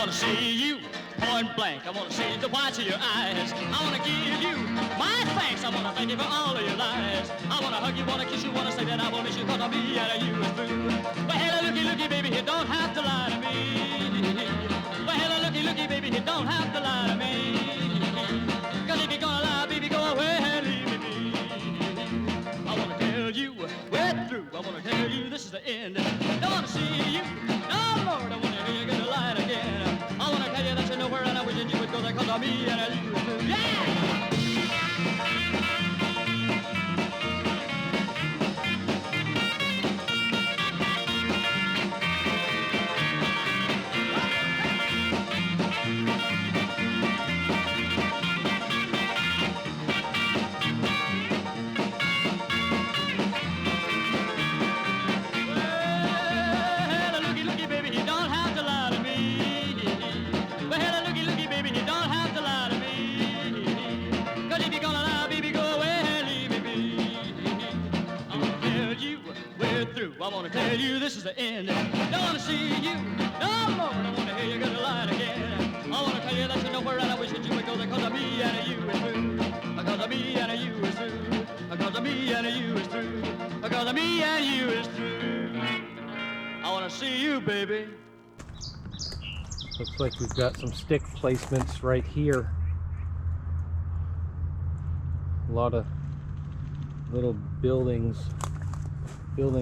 want to see you point blank. I want to see the whites of your eyes. I want to give you my thanks. I want to thank you for all of your lies. I want to hug you, want to kiss you, want to say that I want to miss you, 'cause I'm me and you is through. Well, hello, looky, baby, you don't have to lie to me. Well, hello, looky, baby, you don't have to lie to me. 'Cause if you're gonna lie, baby, go away and leave me be. I want to tell you we're through. I want to tell you this is the end. Don't want to see you no more. Don't want to hear you gonna lie again. I want to tell you that you're nowhere and I wish that you would go there, 'cause I'm me and you is through. Yeah! I want to tell you this is the end. Don't want to see you no more. Don't want to hear you gonna lie again. I want to tell you that you're nowhere and I wish that you would go there, 'cause of me and you is through. 'Cause of me and you is through. 'Cause of me and you is through. 'Cause of me and you is through. I want to see you, baby. Looks like we've got some stick placements right here. A lot of little building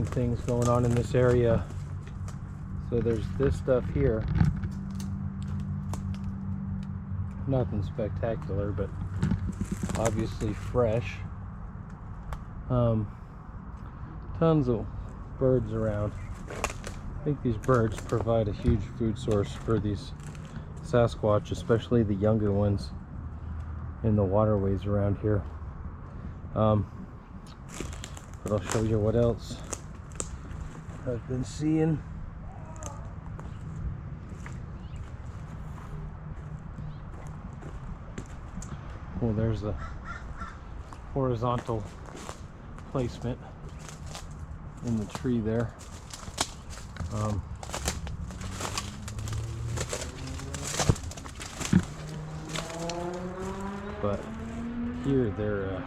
things going on in this area. So there's this stuff here. Nothing spectacular, but obviously fresh. Tons of birds around. I think these birds provide a huge food source for these Sasquatch, especially the younger ones in the waterways around here. But I'll show you what else I've been seeing. Well, there's a horizontal placement in the tree there. But here they're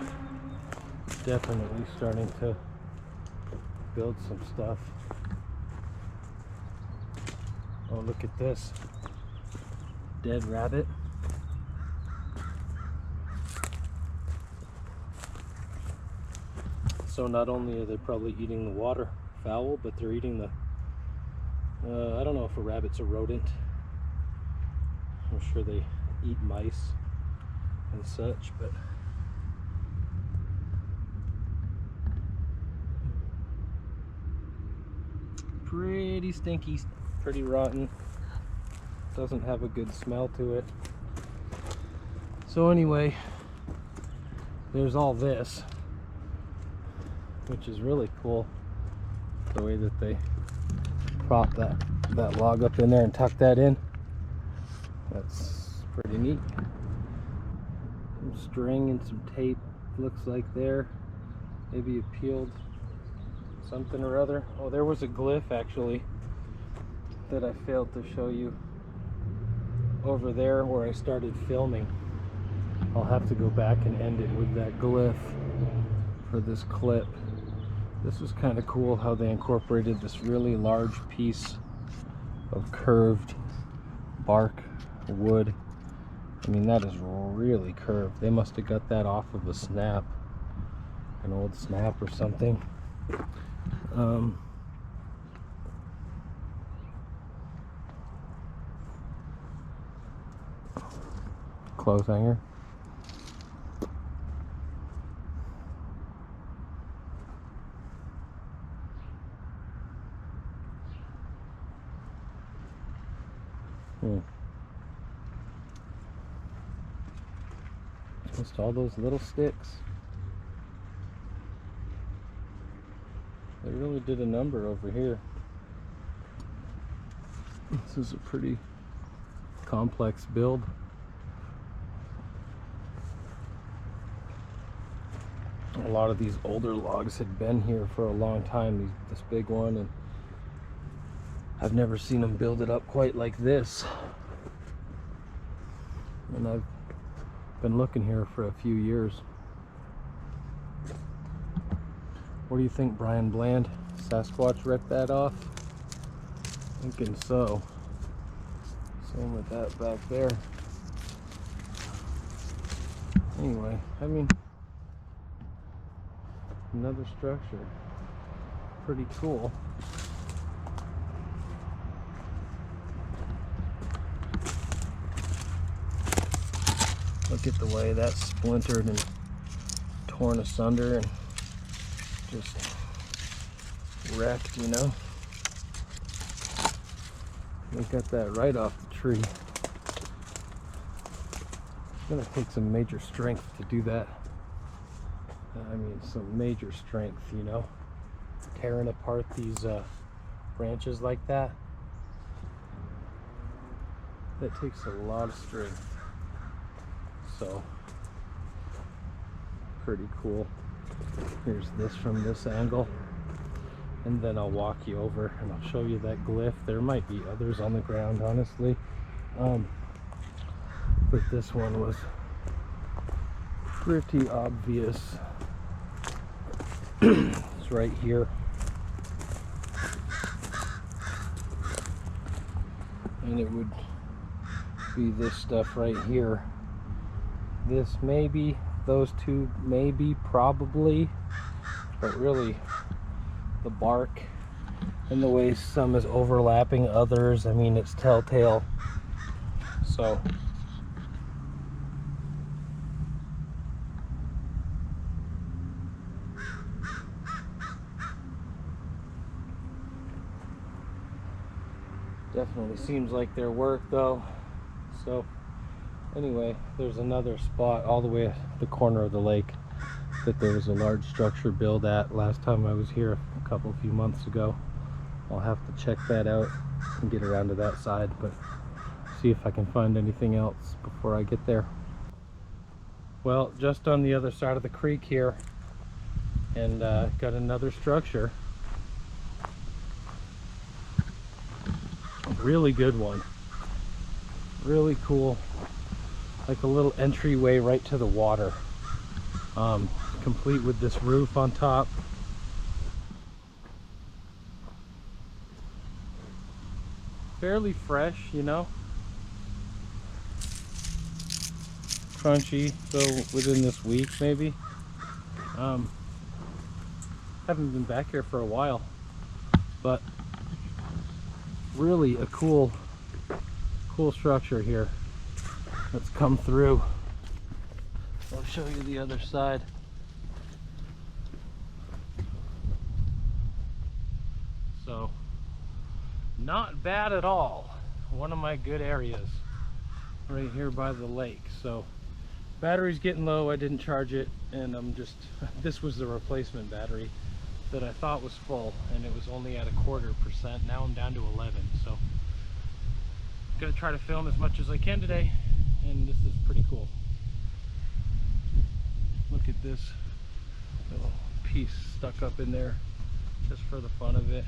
definitely starting to build some stuff. Oh, look at this dead rabbit. So not only are they probably eating the water fowl, but they're eating the I don't know if a rabbit's a rodent. I'm sure they eat mice and such, but pretty stinky, pretty rotten. Doesn't have a good smell to it. So anyway, there's all this, which is really cool. The way that they prop that log up in there and tuck that in. That's pretty neat. Some string and some tape, looks like there. Maybe you peeled something or other. Oh, there was a glyph actually that I failed to show you over there where I started filming. I'll have to go back and end it with that glyph for this clip. This is kind of cool how they incorporated this really large piece of curved bark wood. I mean, that is really curved. They must have got that off of a snap, an old snap or something. Clothes hanger. Just all those little sticks. They really did a number over here. This is a pretty complex build. A lot of these older logs had been here for a long time. This big one, and I've never seen them build it up quite like this. and I've been looking here for a few years. What do you think, Brian Bland? Sasquatch ripped that off? Thinking so. Same with that back there. Anyway, I mean, another structure. Pretty cool. Look at the way that's splintered and torn asunder and just wrecked, you know. They got that right off the tree. It's gonna take some major strength to do that. I mean, some major strength, you know. Tearing apart these branches like that. That takes a lot of strength. So, pretty cool. Here's this from this angle. And then I'll walk you over and I'll show you that glyph. There might be others on the ground, honestly. But this one was pretty obvious. It's right here. And it would be this stuff right here. This maybe, those two maybe, probably, but really the bark and the way some is overlapping others, I mean, it's telltale. So definitely seems like their work though. So anyway, there's another spot all the way at the corner of the lake that there was a large structure built at last time I was here a few months ago. I'll have to check that out and get around to that side, but see if I can find anything else before I get there. Well, just on the other side of the creek here, and got another structure. A really good one. Really cool. Like a little entryway right to the water. Complete with this roof on top. Fairly fresh, you know. Crunchy, so within this week maybe. Haven't been back here for a while, but really a cool structure here that's come through. I'll show you the other side. So, not bad at all. One of my good areas right here by the lake. So, battery's getting low. I didn't charge it, and I'm just, this was the replacement battery that I thought was full, and it was only at 0.25%. Now I'm down to 11. So, gonna try to film as much as I can today, and this is pretty cool. Look at this little piece stuck up in there just for the fun of it.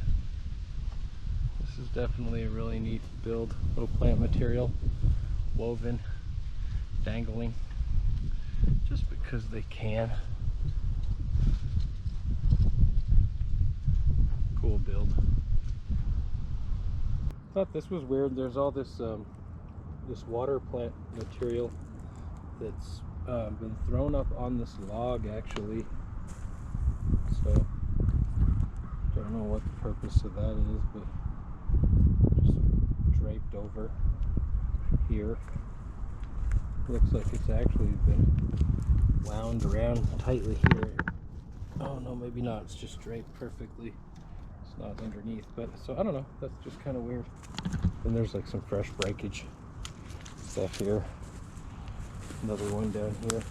This is definitely a really neat build. Little plant material, woven, dangling, just because they can. Cool build. Thought this was weird. There's all this this water plant material that's been thrown up on this log actually. So don't know what the purpose of that is, but just draped over here. Looks like it's actually been wound around tightly here. Oh no, maybe not. It's just draped perfectly. It's not underneath, but so I don't know. That's just kind of weird. Then there's like some fresh breakage stuff here. Another one down here.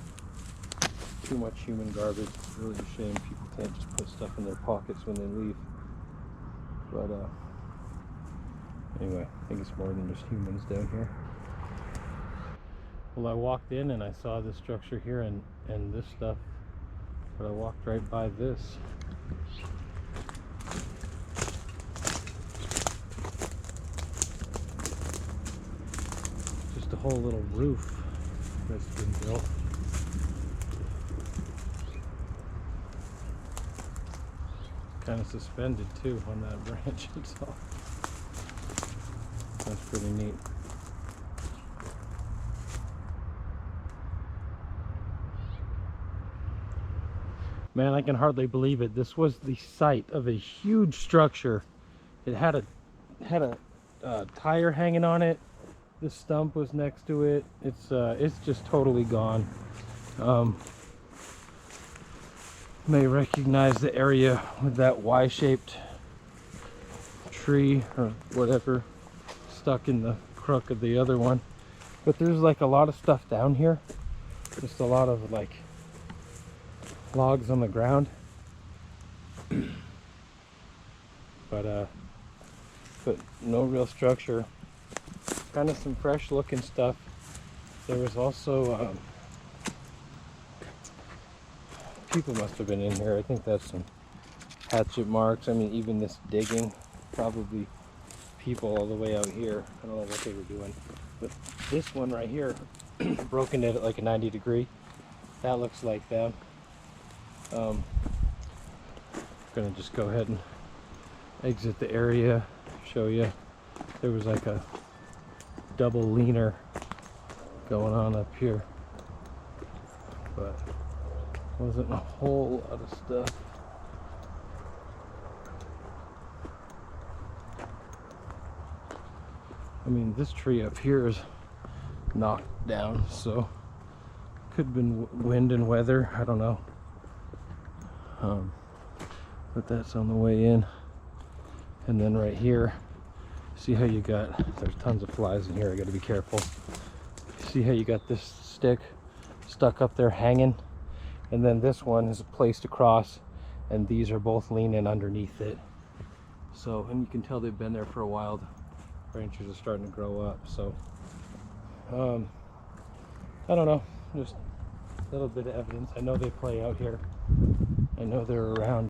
Too much human garbage. It's really a shame people can't just put stuff in their pockets when they leave. But anyway, I think it's more than just humans down here. Well, I walked in and I saw this structure here and this stuff, but I walked right by this. Just a whole little roof that's been built. Kind of suspended too on that branch itself. That's pretty neat. Man, I can hardly believe it. This was the site of a huge structure. It had a tire hanging on it. This stump was next to it. It's just totally gone. May recognize the area with that Y-shaped tree or whatever stuck in the crook of the other one. But there's like a lot of stuff down here. Just a lot of like logs on the ground. but no real structure. Kind of some fresh looking stuff. There was also people must have been in here. I think that's some hatchet marks. I mean, even this digging, probably people all the way out here. I don't know what they were doing, but this one right here broken it at like a 90 degree. That looks like them. I'm gonna just go ahead and exit the area, show you. There was like a double leaner going on up here, but wasn't a whole lot of stuff. I mean, this tree up here is knocked down, so could have been wind and weather, I don't know. But that's on the way in. And then right here, see how you got, there's tons of flies in here, I gotta be careful. See how you got this stick stuck up there hanging? And then this one is placed across, and these are both leaning underneath it. So, and you can tell they've been there for a while. The branches are starting to grow up, so I don't know, just a little bit of evidence. I know they play out here. I know they're around.